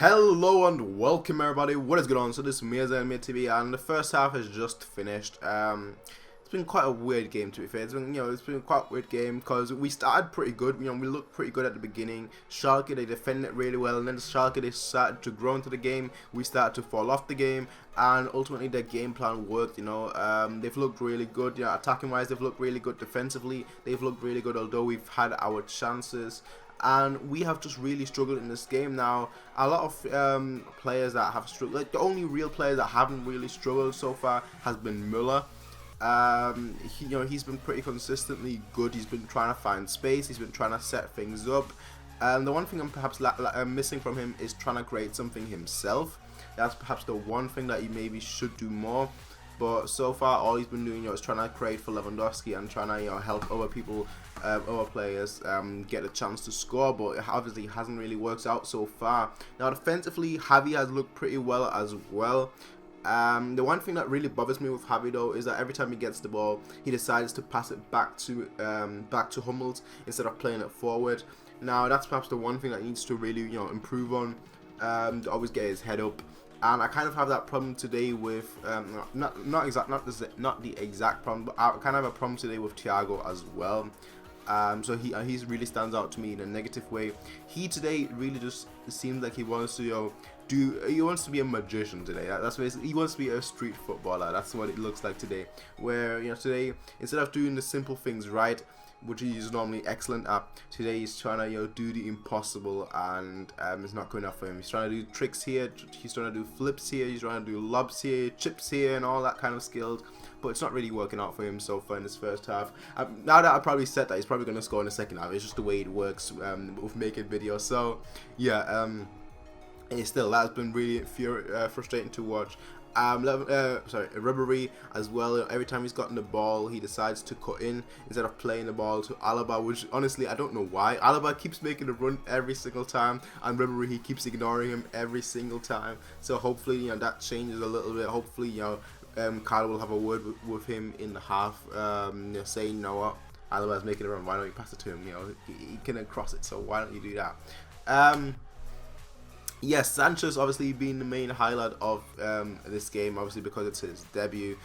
Hello and welcome everybody, what is going on? So this is Mirza TV and the first half has just finished. It's been quite a weird game, to be fair. It's been quite a weird game because we started pretty good. We looked pretty good at the beginning. Schalke, they defended it really well, and then Schalke, they started to grow into the game. We started to fall off the game, and ultimately their game plan worked. They've looked really good. Attacking wise, they've looked really good. Defensively, they've looked really good, although we've had our chances. And we have just really struggled in this game. Now, a lot of players that have struggled, like the only real player that haven't really struggled so far has been Müller. He's been pretty consistently good. He's been trying to find space. He's been trying to set things up. The one thing I'm perhaps missing from him is trying to create something himself. That's perhaps the one thing that he maybe should do more. But so far, all he's been doing, is trying to create for Lewandowski and trying to, help other people, other players, get a chance to score. But it obviously hasn't really worked out so far. Now, defensively, Javi has looked pretty well as well. The one thing that really bothers me with Javi though is that every time he gets the ball, he decides to pass it back to Hummels instead of playing it forward. Now, that's perhaps the one thing that he needs to really, improve on. To always get his head up. And I kind of have that problem today with not the exact problem, but I kind of have a problem today with Thiago as well. So he really stands out to me in a negative way. He today really just seems like he wants to he wants to be a magician today. That's basically, he wants to be a street footballer. That's what it looks like today. Where today, instead of doing the simple things right, which he's normally excellent at, today he's trying to do the impossible, and it's not going enough for him. He's trying to do tricks here, he's trying to do flips here, he's trying to do lobs here, chips here, and all that kind of skills, but it's not really working out for him so far in this first half. Now that I probably said that, he's probably going to score in the second half. It's just the way it works with making videos. So yeah, still, that's been really frustrating to watch. Ribery as well. Every time he's gotten the ball, he decides to cut in instead of playing the ball to Alaba, which honestly I don't know why. Alaba keeps making a run every single time, and Ribery, he keeps ignoring him every single time. So hopefully that changes a little bit. Hopefully Carlo will have a word with him in the half, saying, what, Alaba's making a run, why don't you pass it to him? He can cross it, so why don't you do that? Yes, Sanchez obviously being the main highlight of this game, obviously because it's his debut.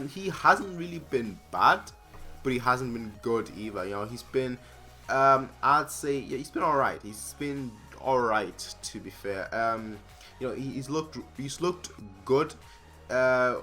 He hasn't really been bad, but he hasn't been good either. He's been, I'd say, he's been alright. He's been alright, to be fair. He's looked good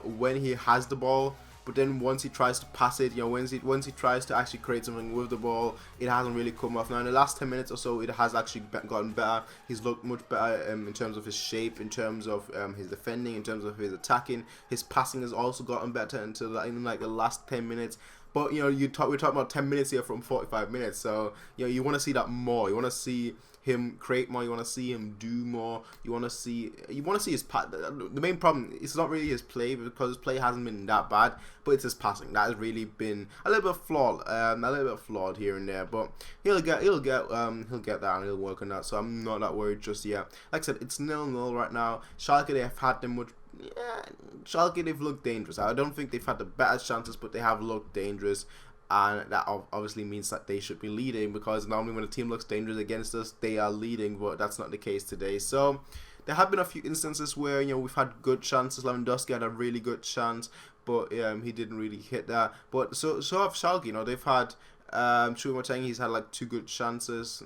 when he has the ball. But then once he tries to pass it, once he tries to actually create something with the ball, it hasn't really come off. Now in the last 10 minutes or so, it has actually gotten better. He's looked much better in terms of his shape, in terms of his defending, in terms of his attacking. His passing has also gotten better until in the last 10 minutes. But we're talking about 10 minutes here from 45 minutes, so you want to see that more. You want to see him create more. You want to see him do more. You want to see his pass. The main problem is not really his play, because his play hasn't been that bad, but it's his passing that has really been a little bit flawed, here and there. But he'll get that, and he'll work on that. So I'm not that worried just yet. Like I said, it's 0-0 right now. Schalke, they have had them much. Yeah, Schalke, they've looked dangerous. I don't think they've had the better chances, but they have looked dangerous. And that obviously means that they should be leading, because normally when a team looks dangerous against us, they are leading, but that's not the case today. So there have been a few instances where we've had good chances. Lewandowski had a really good chance, but he didn't really hit that. But so have Schalke. They've had Choupo-Moting, he's had like 2 good chances.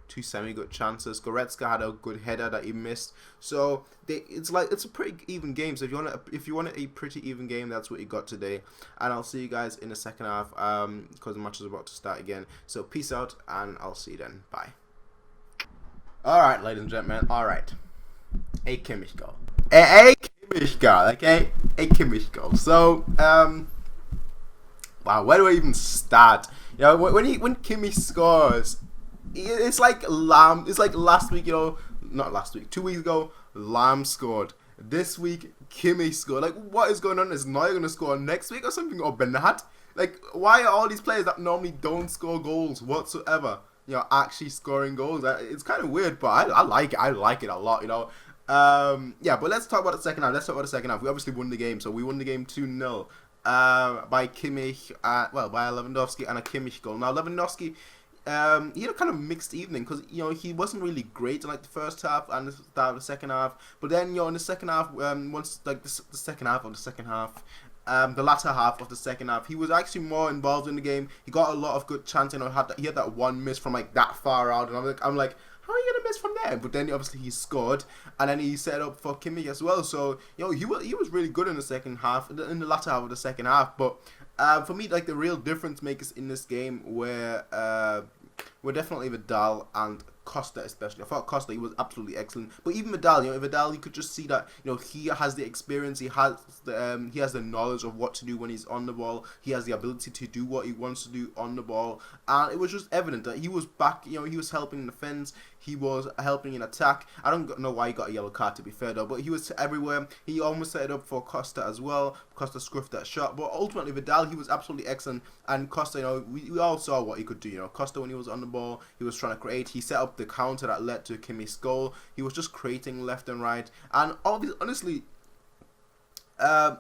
2 semi-good chances. Goretzka had a good header that he missed. So it's a pretty even game. So if you want a pretty even game, that's what you got today. And I'll see you guys in the second half, because the match is about to start again. So peace out, and I'll see you then. Bye. All right, ladies and gentlemen. All right, a Kimmich goal. A Kimmich goal. Okay, a Kimmich goal. So wow, where do I even start? When Kimmich scores, it's like last week, not last week, 2 weeks ago, Lam scored. This week, Kimmich scored. Like, what is going on? Is Neuer going to score next week or something? Or Bernat? Like, why are all these players that normally don't score goals whatsoever, actually scoring goals? It's kind of weird, but I like it. I like it a lot, Yeah, but let's talk about the second half. We obviously won the game. So we won the game 2-0 by Kimmich, by Lewandowski and a Kimmich goal. Now, Lewandowski, he had a kind of mixed evening because he wasn't really great in like the first half and the start of the second half. But then in the second half, once like the second half of the second half. The latter half of the second half, he was actually more involved in the game. He got a lot of good chances. He had that one miss from like that far out, and I'm like, how are you gonna miss from there? But then obviously he scored, and then he set up for Kimmich as well. So he was really good in the second half, in the latter half of the second half. But for me, like the real difference makers in this game were definitely Vidal and Costa especially. I thought Costa, he was absolutely excellent. But even Vidal, Vidal, you could just see that he has the experience, he has the knowledge of what to do when he's on the ball. He has the ability to do what he wants to do on the ball, and it was just evident that he was back. He was helping in defense. He was helping in attack. I don't know why he got a yellow card, to be fair though, but he was everywhere. He almost set it up for Costa as well. Costa scruffed that shot, but ultimately Vidal, he was absolutely excellent. And Costa, we all saw what he could do. Costa, when he was on the ball, he was trying to create. He set up the counter that led to Kimmich's goal. He was just creating left and right, and honestly,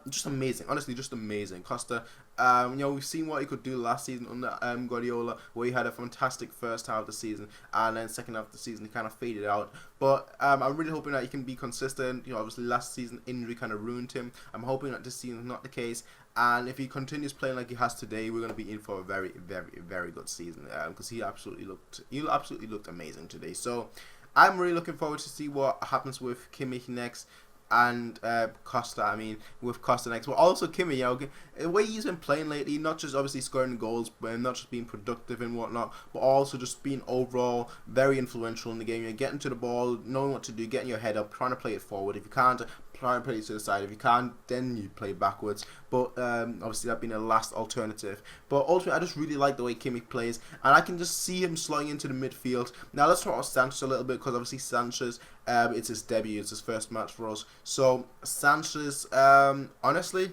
just amazing. Honestly, just amazing. Costa, we've seen what he could do last season under Guardiola, where he had a fantastic first half of the season, and then second half of the season he kind of faded out. But I'm really hoping that he can be consistent. Obviously last season injury kind of ruined him. I'm hoping that this season is not the case, and if he continues playing like he has today, we're going to be in for a very, very, very good season. Because he absolutely looked amazing today. So I'm really looking forward to see what happens with Kimmich next. And Costa, with Costa next, but also Kimmich, the way he's been playing lately, not just obviously scoring goals, but not just being productive and whatnot, but also just being overall very influential in the game. Getting to the ball, knowing what to do, getting your head up, trying to play it forward. If you can't, try and play it to the side. If you can't, then you play backwards. But obviously that being a last alternative. But ultimately, I just really like the way Kimmich plays, and I can just see him slotting into the midfield. Now let's talk about Sanchez a little bit, because obviously Sanchez, it's his debut, it's his first match for us. So Sanchez, honestly,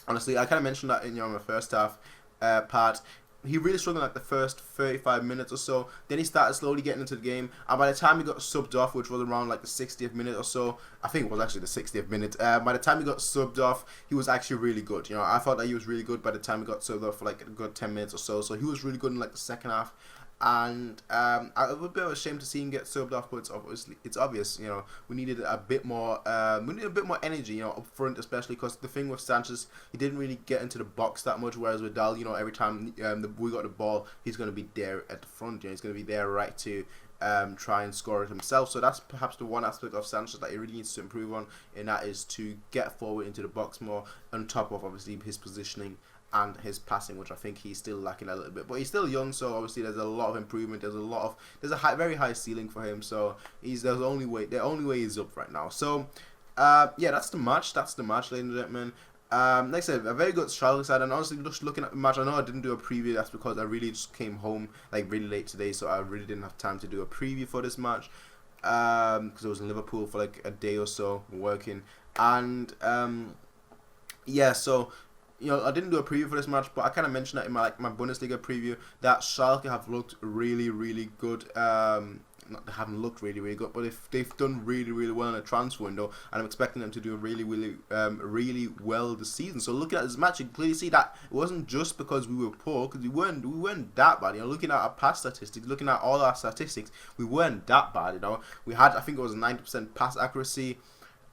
I kind of mentioned that in my first half part. He really struggled like the first 35 minutes or so. Then he started slowly getting into the game, and by the time he got subbed off, which was around like the 60th minute or so, I think it was actually the 60th minute. By the time he got subbed off, he was actually really good. I thought that he was really good by the time he got subbed off for like a good 10 minutes or so. So he was really good in like the second half. And it was a bit of a shame to see him get subbed off, but it's obvious. We needed a bit more. We needed a bit more energy, up front, especially because the thing with Sanchez, he didn't really get into the box that much. Whereas with Vidal, every time we got the ball, he's going to be there at the front. He's going to be there right to try and score it himself. So that's perhaps the one aspect of Sanchez that he really needs to improve on, and that is to get forward into the box more, on top of obviously his positioning and his passing, which I think he's still lacking a little bit. But he's still young, so obviously there's a lot of improvement. There's a very high ceiling for him. So the only way he's up right now. So yeah, that's the match, ladies and gentlemen. Like I said, a very good Schalke side, and honestly, just looking at the match, I know I didn't do a preview. That's because I really just came home like really late today, so I really didn't have time to do a preview for this match. Because I was in Liverpool for like a day or so working, and yeah, so. I didn't do a preview for this match, but I kind of mentioned that in my Bundesliga preview that Schalke have looked really, really good. They haven't looked really, really good, but they've done really, really well in a transfer window, and I'm expecting them to do really, really, really well this season. So looking at this match, you can clearly see that it wasn't just because we were poor, because we weren't that bad. Looking at our past statistics, looking at all our statistics, we weren't that bad. We had, I think it was 90% pass accuracy.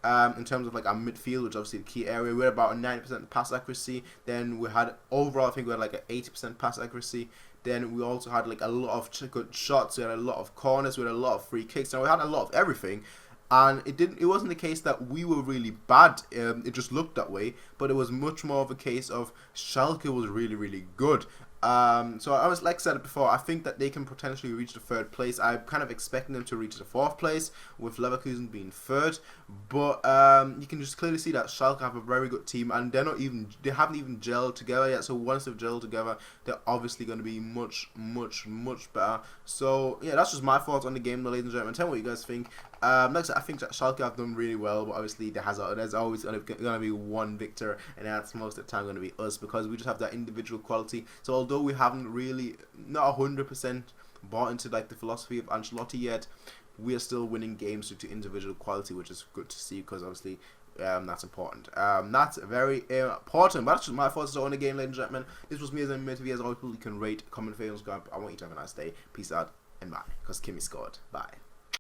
In terms of like our midfield, which is obviously the key area, we had about a 90% pass accuracy. Then we had overall, I think we had like an 80% pass accuracy. Then we also had like a lot of good shots. We had a lot of corners. We had a lot of free kicks. And we had a lot of everything. And it wasn't the case that we were really bad. It just looked that way. But it was much more of a case of Schalke was really, really good. So I was, like I said before, I think that they can potentially reach the third place. I'm kind of expecting them to reach the fourth place, with Leverkusen being third. But you can just clearly see that Schalke have a very good team, and they haven't even gelled together yet. So once they've gelled together, they're obviously going to be much, much, much better. So yeah, that's just my thoughts on the game, ladies and gentlemen. Tell me what you guys think. Next, I think that Schalke have done really well, but obviously there's always going to be one victor, and that's most of the time going to be us, because we just have that individual quality. So although we haven't really, not 100% bought into like the philosophy of Ancelotti yet, we are still winning games due to individual quality, which is good to see, because obviously That's important. That's very important. But that's just my thoughts on the game, ladies and gentlemen. This was me as a TV. As always, you can rate, comment, favorite, subscribe. I want you to have a nice day. Peace out and bye. Because Kimmy scored. Bye.